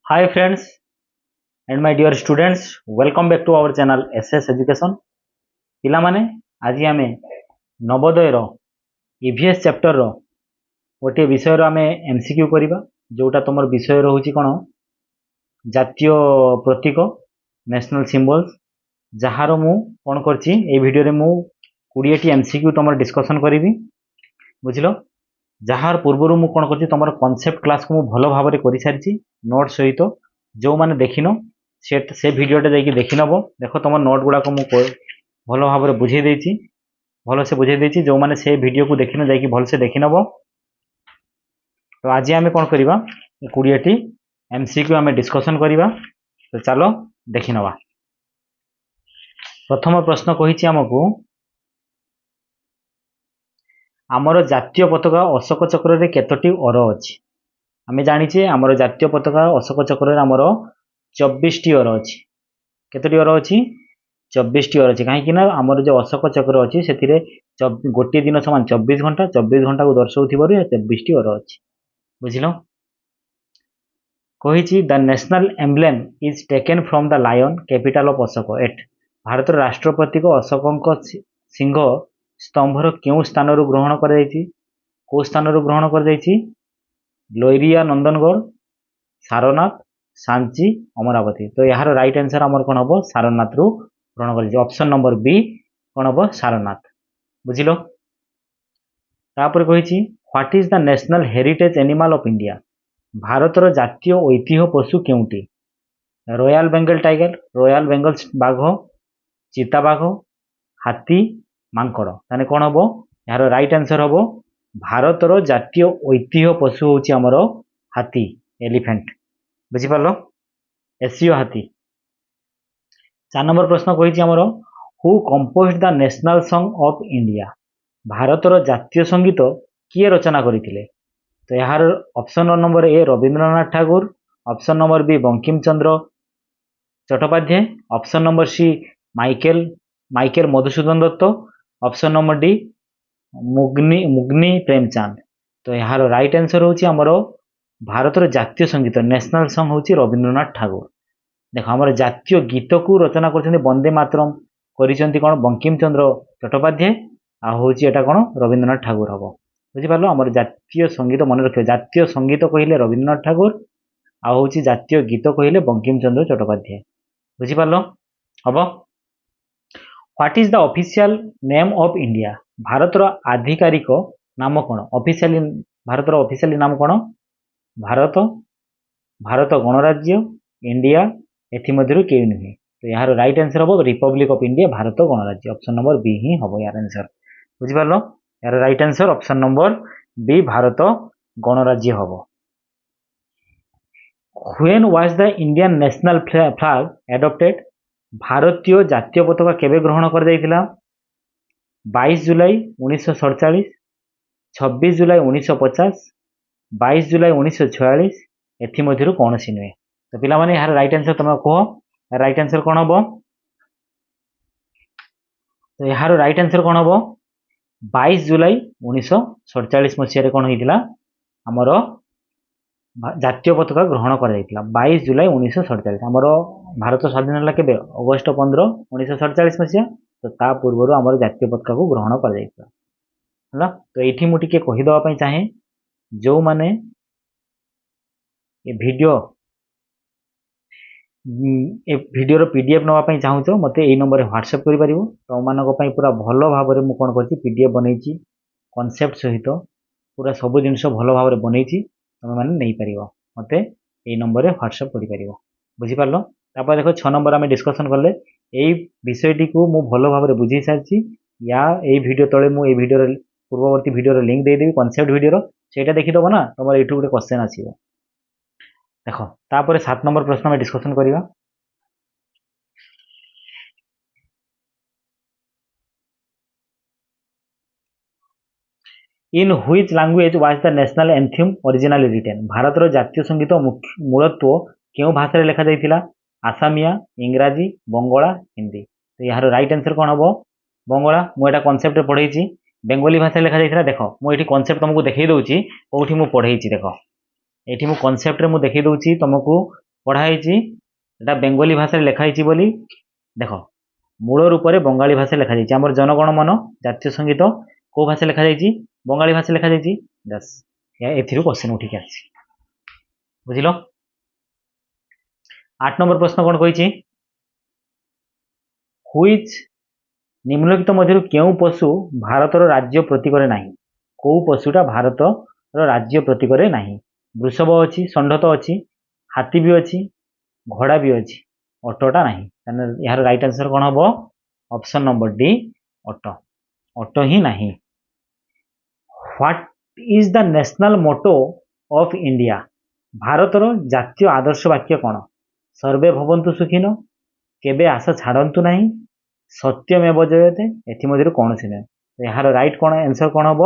Hi friends and my dear students, welcome back to our channel SS Education. ପିଲାମାନେ ଆଜି ଆମେ ନବୋଦୟର EVS ଚैप्ଟरର ଗୋଟିଏ ବିଷୟର ଆମେ MCQ କରିବା ଯୋଉଟା ତମର ବିଷୟ ରହୁଛି କ'ଣ ଜାତୀୟ ପ୍ରତୀକ ନ୍ୟାସନାଲ ସିମ୍ବଲ୍ସ ଯାହାର ମୁଁ କ'ଣ କରିଛି এই ଭିଡିଓରେ ମୁଁ 20ଟି MCQ ତମର ଡିସ୍କସନ କରିବି ବୁଝିଲ ଯାହାର ପୂର୍ବରୁ ମୁଁ କ'ଣ କରିଛି ତମର କନସେପ୍ଟ କ୍ଲାସକୁ ମୁଁ ଭଲ ଭାବରେ କରି ସାରିଛି ନୋଟ୍ ସହିତ ଯେଉଁମାନେ ଦେଖିନ ସେ ଭିଡ଼ିଓଟା ଯାଇକି ଦେଖିନେବ ଦେଖ ତମ ନୋଟ୍ ଗୁଡ଼ାକ ମୁଁ ଭଲ ଭାବରେ ବୁଝେଇ ଦେଇଛି ଭଲସେ ବୁଝେଇ ଦେଇଛି ଯେଉଁମାନେ ସେ ଭିଡ଼ିଓକୁ ଦେଖିନ ଯାଇକି ଭଲସେ ଦେଖିନେବ ତ ଆଜି ଆମେ କ'ଣ କରିବା 20ଟି MCQ ଆମେ ଡିସ୍କସନ୍ କରିବା ତ ଚାଲ ଦେଖିନେବା ପ୍ରଥମ ପ୍ରଶ୍ନ କହିଛି ଆମକୁ ଆମର ଜାତୀୟ ପତାକା ଅଶୋକ ଚକ୍ରରେ କେତୋଟି ଅର ଅଛି ଆମେ ଜାଣିଛେ ଆମର ଜାତୀୟ ପତାକା ଅଶୋକ ଚକ୍ରରେ ଆମର 24ଟି ଅର ଅଛି କେତୋଟି ଅର ଅଛି 24ଟି ଅର ଅଛି କାହିଁକି ନା ଆମର ଯେ ଅଶୋକ ଚକ୍ର ଅଛି ସେଥିରେ ଗୋଟିଏ ଦିନ ସମାନ 24 ଘଣ୍ଟା 24 ଘଣ୍ଟାକୁ ଦର୍ଶାଉଥିବାରୁ 24ଟି ଅର ଅଛି ବୁଝିଲ କହିଛି the national emblem is taken from the lion capital of Ashoka at ଭାରତର ରାଷ୍ଟ୍ର ପ୍ରତୀକ ଅଶୋକଙ୍କ ସିଂହ स्तंभर क्यों स्थान ग्रहण कर कौ स्थान ग्रहण कर लोरिया नंदनगढ़ सारनाथ सांची अमरावती तो यार राइट आंसर आमर कौन हम सारनाथ रु ग्रहण कर ऑप्शन नंबर बी कौन हम सारनाथ बुझिल तापर कही what is the national heritage animal of India भारतर जातीय ऐतिह्य पशु केउटी royal Bengal tiger royal Bengal बाघ चीता बाघ हाथी मांकड़ ताने कौन हम यार राइट आंसर हम भारतर जातीय ऐतिह्य पशु हूँ आमर हाथी एलिफेंट बुझिपार एशियो हाथी 4 नंबर प्रश्न कही आमर who compose the national song of India भारतर जातीय संगीत किए रचना करते तो यार option number A Rabindranath Thakur option number B Bankim Chandra Chattopadhyay option number C Michael Madhusudan Dutt option number D मुग्नी प्रेमचंद तो यार राइट आंसर हूँ आमर भारतर जातीय संगीत नेशनल सॉन्ग हूँ रवींद्रनाथ ठाकुर देख आम जातीय गीत को रचना कर वंदे मातरम कौन बंकिम चंद्र चट्टोपाध्याय आहूँ एटा कौन रवींद्रनाथ ठाकुर हम बुझिपार आम जातीय संगीत मन रख जातीय संगीत कहले रवींद्रनाथ ठाकुर आहूँ जातीय गीत कहले बंकिम चंद्र चट्टोपाध्याय बुझिपार हम what is the official name of India भारतर आधिकारिक नाम कौन ऑफिशियली भारतर ऑफिशियली नाम कौन भारत गणराज्य इंडिया एथिमध्यरु केउ नुहे तो यार राइट आंसर हम रिपब्लिक ऑफ इंडिया भारत गणराज्य ऑप्शन नंबर बी ही हम यार आंसर बुझिपार यार right answer option number B Bharat गणराज्य हम when was the Indian national flag adopted भारतीय जातीय पताका केबे ग्रहण कर 22 जुलाई 1947 26 जुलाई 1950 22 जुलाई 1946 एथिमध्यरु कौन सी नुहे तो पिला माने यार राइट आंसर तुम कह राइट आंसर कौन हम तो यार राइट आंसर कौन हम 22 जुलाई 1947 मसीह कौन होता आमर जातीय पताका ग्रहण कर 22 जुलाई 1947 आमर भारत स्वाधीन है केबे अगस्ट 15 1947 मसीहा तो ता पूर्व आमर जातीय पताका को ग्रहण कर तो ये मुझे कहीदेवाई चाहे जो मैंने भिडियो पीडीएफ नापी चाहूँ मत यही नंबर व्हाट्सएप कर तुम मानी पूरा भल भाव में मुझे कौन कर पीडीएफ बनई कनसेप्ट सहित पूरा सब जिन भल भाव में बनई तुम मैंने नहीं पार मत यही नंबर व्हाट्सएप कर बुझीपार तापर देख 6 नंबर आम डिस्कसन कले यही विषयटी को मु भल भाव में बुझे सारी या यही वीडियो तले मुझे वीडियो पूर्ववर्ती वीडियो लिंक देदेवी कनसेप्ट वीडियो से देखीदेव ना तुम ये गोटे क्वेश्चन आसो देख तापर 7 नंबर प्रश्न में डिस्कसन करवा in which language was the national anthem originally written भारतर जातीय संगीत मूलत्व क्यों भाषा लिखा जाइथिला आसामिया इंग्राजी बंगला हिंदी तो यार राइट आंसर कौन हम बंगला मुझे कनसेप्ट पढ़े बेंगली भाषा लिखा जाइथिला देख मुझे कनसेप्ट तुमको देखई दउची कोठी मु पढ़े देख ये कनसेप्ट रे मु देखई दउची तुमको ପଢ଼ାହେଇଛି ଏଟା ବେଙ୍ଗୋଲି ଭାଷାରେ ଲେଖା ହେଇଛି ବୋଲି ଦେଖ ମୂଳ ରୂପରେ ବଙ୍ଗାଳୀ ଭାଷାରେ ଲେଖାଯାଇଛି। ଆମର ଜନଗଣମନ ଜାତୀୟ ସଙ୍ଗୀତ କୋଉ ଭାଷାରେ ଲେଖାଯାଇଛି? ବଙ୍ଗାଳୀ ଭାଷାରେ ଲେଖାଯାଇଛି। ବାସ୍ ଏଥିରୁ କ୍ୱେଶ୍ଚନ ଉଠିକି ଆସିଛି। ବୁଝିଲ? 8 নম্বর প্রশ্ন কোন কইছি? হুইচ নিম্নলিখিত ମଧ୍ୟରୁ କେଉଁ ପଶୁ ଭାରତର ରାଜ୍ୟ ପ୍ରତୀକରେ ନାହିଁ? କୋଉ ପଶୁଟା ଭାରତର ରାଜ୍ୟ ପ୍ରତୀକରେ ନାହିଁ? ବୃଷଭ ଅଛି, ଷଣ୍ଢ ତ ଅଛି, ହାତୀ ବି ଅଛି, ଘୋଡ଼ା ବି ଅଛି, ଅଟୋଟା ନାହିଁ। ତାହେଲେ ଏହାର ରାଇଟ୍ ଆନ୍ସର କ'ଣ ହବ? ଅପସନ୍ ନମ୍ବର ଡି ଅଟୋ। ଅଟୋ ହିଁ ନାହିଁ। What is the national motto of India? ଭାରତର ଜାତୀୟ ଆଦର୍ଶ ବାକ୍ୟ କ'ଣ? ସର୍ବେ ଭବନ୍ତୁ ସୁଖୀନ, କେବେ ଆଶା ଛାଡ଼ନ୍ତୁ ନାହିଁ, ସତ୍ୟମେବ ଜୟତେ, ଏଥିମଧ୍ୟରୁ କୌଣସି ନୁହେଁ। ଏହାର ରାଇଟ୍ କ'ଣ ଆନ୍ସର କ'ଣ ହବ?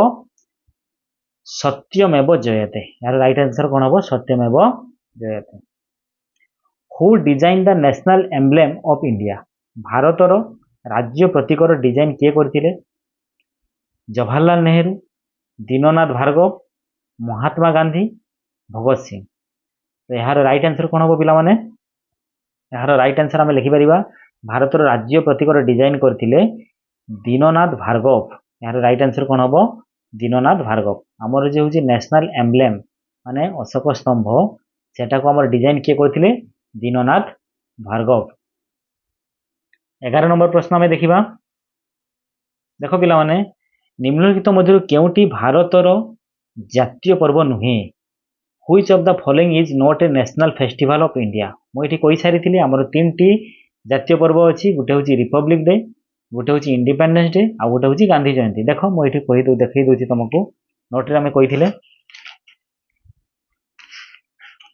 ସତ୍ୟମେବ ଜୟତେ। ଏହାର ରାଇଟ୍ ଆନ୍ସର କ'ଣ ହବ? ସତ୍ୟମେବ ଜୟତେ। Who design the national emblem of India? ଭାରତର ରାଜ୍ୟ ପ୍ରତୀକର ଡିଜାଇନ୍ କିଏ କରିଥିଲେ? ଜବାହରଲାଲ ନେହେରୁ, ଦୀନନାଥ ଭାର୍ଗବ, ମହାତ୍ମା ଗାନ୍ଧୀ, ଭଗତ ସିଂ। ଏହାର ରାଇଟ୍ ଆନ୍ସର କ'ଣ ହବ ପିଲାମାନେ? ଏହାର ରାଇଟ୍ ଆନ୍ସର ଆମେ ଲେଖିପାରିବା ଭାରତର ରାଜ୍ୟ ପ୍ରତୀକର ଡିଜାଇନ୍ କରିଥିଲେ ଦୀନନାଥ ଭାର୍ଗବ। ଏହାର ରାଇଟ୍ ଆନ୍ସର କ'ଣ ହବ? ଦୀନନାଥ ଭାର୍ଗବ। ଆମର ଯେ ହେଉଛି ନ୍ୟାସନାଲ ଏମ୍ବ୍ଲେମ୍ ମାନେ ଅଶୋକ ସ୍ତମ୍ଭ, ସେଟାକୁ ଆମର ଡିଜାଇନ୍ କିଏ କରିଥିଲେ? ଦୀନନାଥ ଭାର୍ଗବ। 11 নম্বର ପ୍ରଶ୍ନ ଆମେ ଦେଖିବା। ଦେଖ ପିଲାମାନେ, ନିମ୍ନଲିଖିତ ମଧ୍ୟରୁ କେଉଁଟି ଭାରତର ଜାତୀୟ ପର୍ବ ନୁହେଁ? Which of the following is not a national festival of India? ମୁଁ ଏଠି କହିସାରିଥିଲି ଆମର 3ଟି ଜାତୀୟ ପର୍ବ ଅଛି। ଗୋଟେ ହେଉଛି ରିପବ୍ଲିକ ଡେ, ଗୋଟେ ହେଉଛି ଇଣ୍ଡିପେଣ୍ଡେନ୍ସ ଡେ, ଆଉ ଗୋଟେ ହେଉଛି ଗାନ୍ଧୀ ଜୟନ୍ତୀ। ଦେଖ ମୁଁ ଏଠି ଦେଖେଇ ଦେଉଛି ତୁମକୁ। ନୋଟ୍ରେ ଆମେ କହିଥିଲେ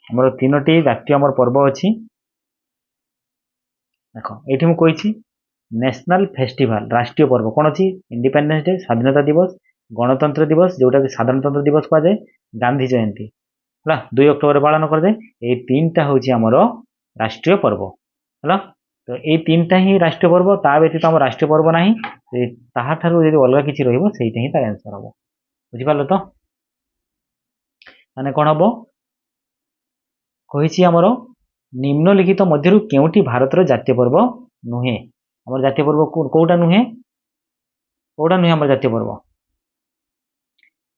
ଆମର 3ଟି ଜାତୀୟ ଆମର ପର୍ବ ଅଛି। ଦେଖ ଏଇଠି ମୁଁ କହିଛି ନ୍ୟାସନାଲ ଫେଷ୍ଟିଭାଲ ରାଷ୍ଟ୍ରୀୟ ପର୍ବ କ'ଣ ଅଛି? ଇଣ୍ଡିପେଣ୍ଡେନ୍ସ ଡେ ସ୍ୱାଧୀନତା ଦିବସ, ଗଣତନ୍ତ୍ର ଦିବସ ଯେଉଁଟାକି ସାଧାରଣତନ୍ତ୍ର ଦିବସ କୁହାଯାଏ, ଗାନ୍ଧୀ ଜୟନ୍ତୀ ହେଲା 2 ଅକ୍ଟୋବରରେ ପାଳନ କରାଯାଏ। ଏଇ 3ଟା ହେଉଛି ଆମର ରାଷ୍ଟ୍ରୀୟ ପର୍ବ ହେଲା। ତ ଏଇ 3ଟା ହିଁ ରାଷ୍ଟ୍ରୀୟ ପର୍ବ, ତା ବ୍ୟତୀତ ଆମର ରାଷ୍ଟ୍ରୀୟ ପର୍ବ ନାହିଁ। ତାହାଠାରୁ ଯଦି ଅଲଗା କିଛି ରହିବ ସେଇଟା ହିଁ ତାର ଆନ୍ସର ହବ। ବୁଝିପାରିଲ ତ? ମାନେ କ'ଣ ହବ? କହିଛି ଆମର ନିମ୍ନଲିଖିତ ମଧ୍ୟରୁ କେଉଁଟି ଭାରତର ଜାତୀୟ ପର୍ବ ନୁହେଁ? ଆମର ଜାତୀୟ ପର୍ବ କୋଉଟା ନୁହେଁ? କୋଉଟା ନୁହେଁ ଆମର ଜାତୀୟ ପର୍ବ?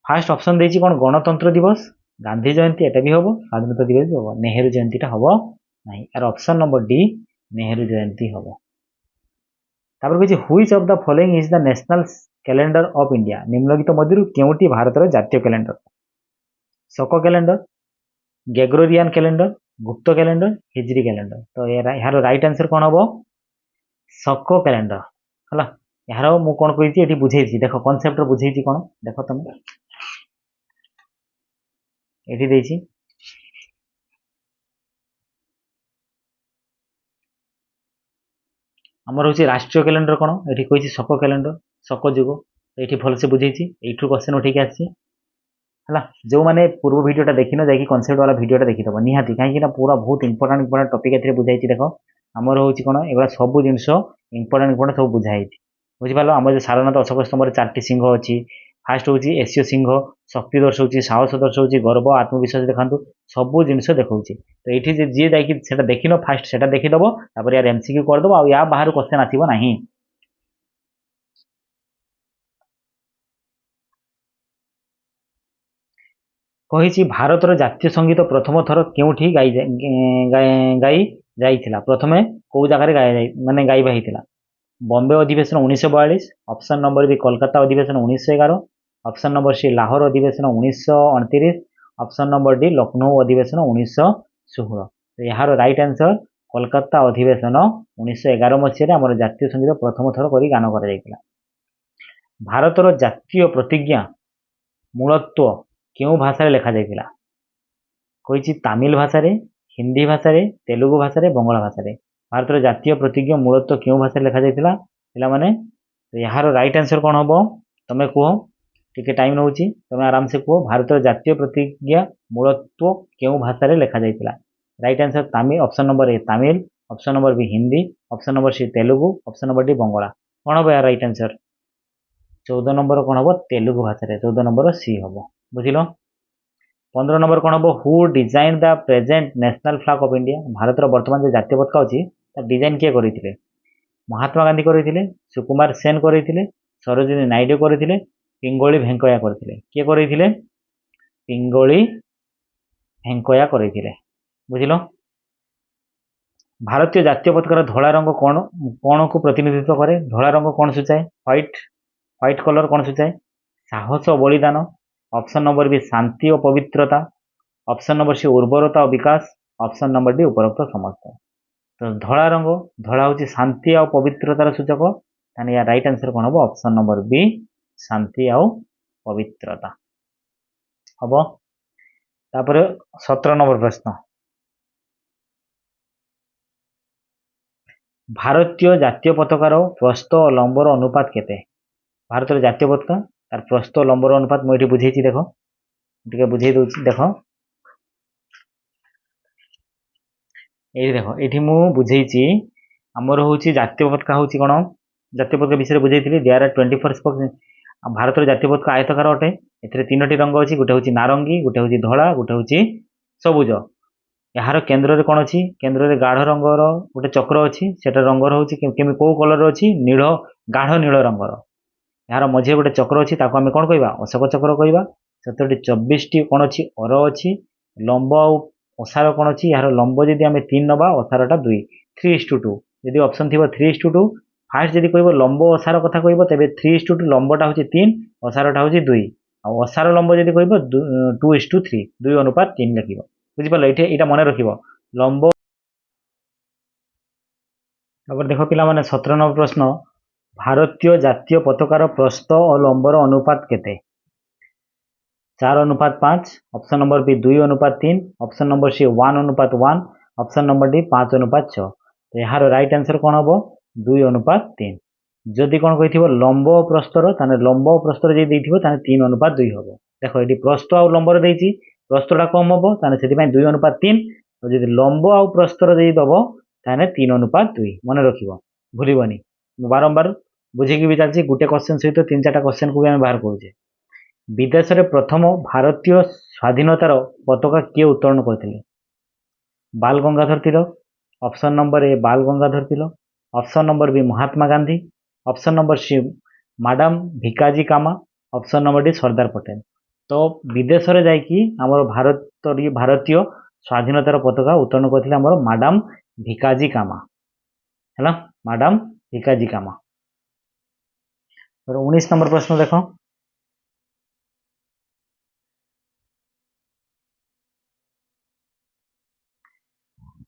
ଫାର୍ଷ୍ଟ ଅପସନ୍ ଦେଇଛି କ'ଣ? ଗଣତନ୍ତ୍ର ଦିବସ, ଗାନ୍ଧୀ ଜୟନ୍ତୀ ଏଟା ବି ହବ, ସ୍ୱାଧୀନତା ଦିବସ ବି ହବ, ନେହେରୁ ଜୟନ୍ତୀଟା ହବ ନାହିଁ। ଏହାର ଅପସନ୍ ନମ୍ବର ଡି ନେହେରୁ ଜୟନ୍ତୀ ହବ। ତାପରେ କହିଛି which of the following is the national calendar of India? ନିମ୍ନଲିଖିତ ମଧ୍ୟରୁ କେଉଁଟି ଭାରତର ଜାତୀୟ କ୍ୟାଲେଣ୍ଡର? ଶକ କ୍ୟାଲେଣ୍ଡର, ଗ୍ରେଗୋରିଆନ କ୍ୟାଲେଣ୍ଡର, ଗୁପ୍ତ କ୍ୟାଲେଣ୍ଡର, ହିଜରୀ କ୍ୟାଲେଣ୍ଡର। ତ ଏହାର ରାଇଟ୍ ଆନ୍ସର କ'ଣ ହବ? ଶକ କ୍ୟାଲେଣ୍ଡର ହେଲା। ଏହାର ମୁଁ କ'ଣ କହିଛି ଏଠି ବୁଝେଇଛି, ଦେଖ କନସେପ୍ଟର ବୁଝେଇଛି କ'ଣ ଦେଖ ତମେ ଏଠି ଦେଇଛି। ଆମର ହେଉଛି ରାଷ୍ଟ୍ରୀୟ କ୍ୟାଲେଣ୍ଡର କ'ଣ? ଏଠି କହିଛି ଶକ କ୍ୟାଲେଣ୍ଡର, ଶକ ଯୁଗ। ଏଇଠି ଭଲସେ ବୁଝେଇଛି, ଏଇଠୁ କ୍ୱେଶ୍ଚନ ଉଠିକି ଆସିଛି ହେଲା। ଯେଉଁମାନେ ପୂର୍ବ ଭିଡ଼ିଓଟା ଦେଖିନ ଯାଇକି କନସେପ୍ଟ ବାଲା ଭିଡ଼ିଓଟା ଦେଖିଦେବ ନିହାତି, କାହିଁକିନା ପୁରା ବହୁତ ଇମ୍ପୋର୍ଟାଣ୍ଟ ଟପିକ୍ ଏଥିରେ ବୁଝାଇଛି। ଦେଖ ଆମର ହେଉଛି କ'ଣ? ଏଗୁଡ଼ା ସବୁ ଜିନିଷ ଇମ୍ପୋର୍ଟାଣ୍ଟ ସବୁ ବୁଝା ହେଇଛି। ବୁଝିପାରିଲ? ଆମର ଯେ ସାଧାରଣତଃ ଅଶୋକ ସ୍ତମ୍ଭରେ 4ଟି ସିଂହ ଅଛି। ଫାର୍ଷ୍ଟ ହେଉଛି ଏସୀୟ ସିଂହ, ଶକ୍ତି ଦର୍ଶାଉଛି, ସାହସ ଦର୍ଶାଉଛି, ଗର୍ବ ଆତ୍ମବିଶ୍ୱାସ ଦେଖାନ୍ତୁ, ସବୁ ଜିନିଷ ଦେଖାଉଛି। ତ ଏଇଠି ଯିଏ ଯାଇକି ସେଟା ଦେଖିନ ଫାର୍ଷ୍ଟ ସେଟା ଦେଖିଦେବ, ତାପରେ ୟାର MCQ କରିଦେବ, ଆଉ ୟା ବାହାରୁ କ୍ୱେଶ୍ଚନ ଆସିବ ନାହିଁ। କହିଛି ଭାରତର ଜାତୀୟ ସଙ୍ଗୀତ ପ୍ରଥମ ଥର କେଉଁଠି ଗାଇ ଯାଇଥିଲା? ପ୍ରଥମେ କୋଉ ଜାଗାରେ ଗାଇବା ହେଇଥିଲା? ବମ୍ବେ ଅଧିବେଶନ 1942, ଅପସନ୍ ନମ୍ବର ବି କୋଲକାତା ଅଧିବେଶନ 1911, ଅପସନ୍ ନମ୍ବର ସି ଲାହୋର ଅଧିବେଶନ 1929, ଅପସନ୍ ନମ୍ବର ଡି ଲକ୍ଷ୍ନୌ ଅଧିବେଶନ 1916। ଏହାର ରାଇଟ୍ ଆନ୍ସର କୋଲକାତା ଅଧିବେଶନ 1911 ମସିହାରେ ଆମର ଜାତୀୟ ସଙ୍ଗୀତ ପ୍ରଥମ ଥର କରି ଗାନ କରାଯାଇଥିଲା। ଭାରତର ଜାତୀୟ ପ୍ରତିଜ୍ଞା ମୂଳତ୍ୱ କେଉଁ ଭାଷାରେ ଲେଖାଯାଇଥିଲା? କହିଛି ତାମିଲ ଭାଷାରେ, ହିନ୍ଦୀ ଭାଷାରେ, ତେଲୁଗୁ ଭାଷାରେ, ବଙ୍ଗଳା ଭାଷାରେ। ଭାରତର ଜାତୀୟ ପ୍ରତିଜ୍ଞା ମୂଳତ୍ୱ କେଉଁ ଭାଷାରେ ଲେଖାଯାଇଥିଲା ପିଲାମାନେ? ଏହାର ରାଇଟ୍ ଆନ୍ସର କ'ଣ ହବ? ତମେ କୁହ, ଟିକେ ଟାଇମ୍ ନେଉଛି, ତମେ ଆରାମସେ କୁହ। ଭାରତର ଜାତୀୟ ପ୍ରତିଜ୍ଞା ମୂଳତ୍ୱ କେଉଁ ଭାଷାରେ ଲେଖାଯାଇଥିଲା? Right answer Tamil, option number A Tamil, option number B Hindi, option number C Telugu, option number D Bangla. କ'ଣ ହବ ଏହାର ରାଇଟ୍ ଆନ୍ସର? 14 ନମ୍ବର କ'ଣ ହବ? ତେଲୁଗୁ ଭାଷାରେ 14 ନମ୍ବର ସି ହବ। ବୁଝିଲ? 15 नंबर कौन हम who design the present national flag of India Bharat वर्तमान जो जातीय पताका अच्छी डिजाइन किए करते महात्मा गांधी करते सुकुमार सेन करते सरोजिनी नायडू करते पिंगोली भेंकया करते किए करते पिंगोली भेंकया करते बुझिल भारतीय जातीय पताकार धला रंग कौन कौन को प्रतिनिधित्व करे धला रंग कौन सूचाए व्हाइट व्हाइट कलर कौन सूचाए साहस और बलिदान ऑप्शन नंबर बी शांति और पवित्रता ऑप्शन नंबर सी उर्वरता और विकास ऑप्शन नंबर डी उपरोक्त समस्त तो धला रंग धला हूँ शांति और पवित्रतार सूचक ताने या राइट आंसर कौन हम ऑप्शन नंबर बी शांति और पवित्रता हम तापर 17 नंबर प्रश्न भारतीय जातीय पताकार प्रस्थ और लंबर अनुपात केते भारत जातीय पताका तार प्रस्थ और लंबर अनुपात मुझे बुझे देख टे बुझे दूसरी देख ये देख ये बुझे आमर हूँ जातीय पताका हूँ कौन जातीय पताका विषय बुझे देयर आर 24 भारत जातीय पताका आयतकार अटे ए 3टी रंग अच्छी गोटे हूँ नारंगी गोटे हूँ धला गोटे हूँ सबुज यार केन्द्र कौन अच्छी केन्द्र गाढ़ रंगर गोटे चक्र अच्छी से रंगर हूँ कौ कलर अच्छी नील गाढ़ नील रंगर यार मझे गोटे चक्र अच्छी आम कौन कह अशोक चक्र कह 24टी कौन अच्छी अर अच्छी लंब आसार कौन अच्छी यार लंब जदि आम 3 नवा असारटा 2 3:2 जदि ऑप्शन थी 3:2 फास्ट जदि कह लंब असार कथा कह तेज 3:2 लंबटा हूँ 3 असारटा हूँ 2 असार लंब जदि कह 2:3 2 अनुपात 3 लिख बुझिपाल ये मन रख लंब देख पे 17 नंबर प्रश्न भारतीय जातीय पताकार प्रस्थ और लंबर अनुपात केते 4:5 option number B 2:3 option number C 1:1 option number D 5:6 तो यार राइट आंसर कौन हम 2:3 जदि कौन कही लंब प्रस्तर लंब प्रस्तर जी 3:2 हम देख ये प्रस्थ आ लंबर देती प्रस्तटा कम हम से 2:3 और जब लंब आ प्रस्तर जी दब 3:2 मन रख भूलबनी बारंबार बुझे भी चलती गोटे क्वेश्चन सहित 3-4टा क्वेश्चन को भी आम बाहर करुचे विदेश में प्रथम भारतीय स्वाधीनतार पताका किए उत्तोलन करते Bal Gangadhar Tilak option number A Bal Gangadhar Tilak option number B Mahatma Gandhi option number C madam Bhikaji Cama option number D Sardar Patel तो विदेश में जामर भारतीय स्वाधीनतार पताका उत्तोलन करते मैडम भिकाजी कामा है मैडम भिकाजी कामा 19 नंबर प्रश्न देख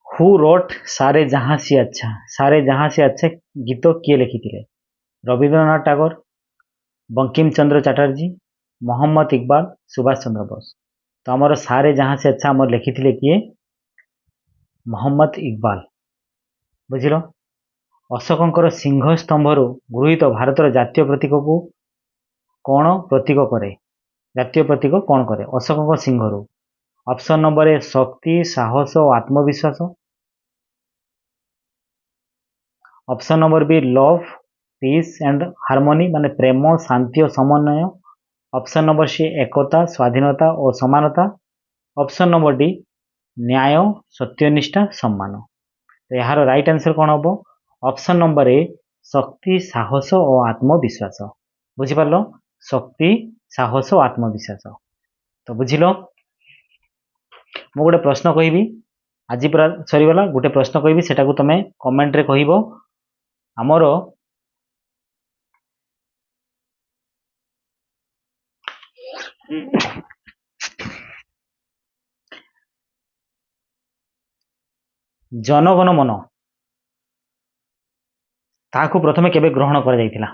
हु रोट सारे जहाँ से अच्छा गीत किए लिखी रवींद्रनाथ टागोर बंकिम चंद्र चटर्जी मोहम्मद इकबाल सुभाष चंद्र बोस तो आमर सारे जहाँ से अच्छा आम लिखी किए मोहम्मद इकबाल बुझिल अशोकर सिंह स्तंभर गृहीत भारतर जातीय प्रतीक को कौन प्रतीक करे जातीय प्रतीक कौन करे अशोक सिंह ऑप्शन नंबर ए शक्ति साहस और आत्मविश्वास option number B love peace and harmony माने प्रेम शांति और समन्वय ऑप्शन नंबर सी एकता स्वाधीनता और समानता ऑप्शन नंबर डी न्याय सत्यनिष्ठा सम्मान तो यार राइट आंसर कौन हम ऑप्शन नंबर ए शक्ति साहस और आत्मविश्वास बुझिपार शक्ति साहस और आत्मविश्वास तो बुझिल मु गोटे प्रश्न कहि आज पूरा सरीगला गोटे प्रश्न कहि सेटा को तुम कमेंट रे कहब आमर जनगण मन ताकू प्रथमे केबे ग्रहण करा जायतिला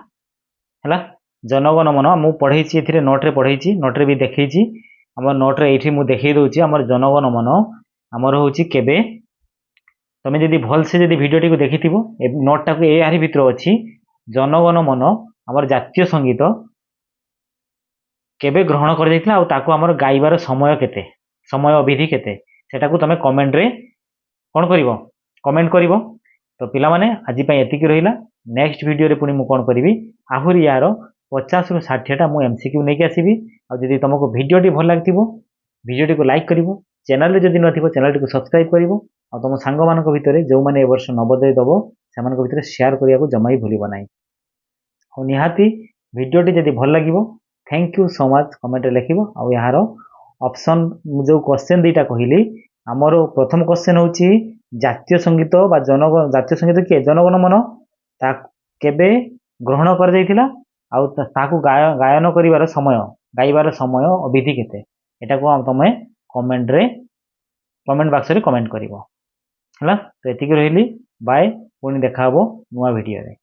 हैला जनगण मन मु पढ़ेछि एथिरे नोट रे पढ़ेछि नोट रे भी देखैछि हमर नोट रे एठी मु देखै दउछि हमर जनगण मन हमर होछि केबे तमे जदि भल से जदि वीडियोटी को देखिथिबो नोट टाको ए आरी भितर अछि जनगण मन हमर जातीय संगीत केबे ग्रहण कर जायतिला आ ताको हमर गाइबार समय केते समय अवधि केते सेटा को तमे कमेंट रे कोन करिवो कमेंट करिवो तो पिला माने आज पई एतिकी रहिला नेक्स्ट वीडियो रे पुनी मु कोन करिवि आहुरी यार 50 रु 60 टा मु एमसीक्यू नै के आसीबि आ जदि तुमको वीडियोटी भल लागतिबो ଭିଡ଼ିଓଟିକୁ ଲାଇକ୍ କରିବ, ଚ୍ୟାନେଲରେ ଯଦି ନଥିବ ଚ୍ୟାନେଲଟିକୁ ସବସ୍କ୍ରାଇବ୍ କରିବ ଆଉ ତୁମ ସାଙ୍ଗମାନଙ୍କ ଭିତରେ ଯେଉଁମାନେ ଏ ବର୍ଷ ନବୋଦୟ ଦେବ ସେମାନଙ୍କ ଭିତରେ ସେୟାର କରିବାକୁ ଜମା ବି ଭୁଲିବ ନାହିଁ। ଆଉ ନିହାତି ଭିଡ଼ିଓଟି ଯଦି ଭଲ ଲାଗିବ ଥ୍ୟାଙ୍କ ୟୁ ସୋ ମଚ୍ କମେଣ୍ଟରେ ଲେଖିବ। ଆଉ ଏହାର ଅପସନ୍ ମୁଁ ଯେଉଁ କ୍ୱେଶ୍ଚନ୍ ଦୁଇଟା କହିଲି, ଆମର ପ୍ରଥମ କ୍ୱେଶ୍ଚନ୍ ହେଉଛି ଜାତୀୟ ସଙ୍ଗୀତ ବା ଜାତୀୟ ସଙ୍ଗୀତ କିଏ ଜନଗଣ ମନ ତାକୁ କେବେ ଗ୍ରହଣ କରାଯାଇଥିଲା ଆଉ ତାକୁ ଗାୟନ କରିବାର ସମୟ ଗାଇବାର ସମୟ ଅବଧି କେତେ, ଏଟାକୁ ତମେ କମେଣ୍ଟ ବାକ୍ସରେ କମେଣ୍ଟ କରିବ ହେଲା। ତ ଏତିକି ରହିଲି, ବାଏ, ପୁଣି ଦେଖା ହେବ ନୂଆ ଭିଡ଼ିଓରେ।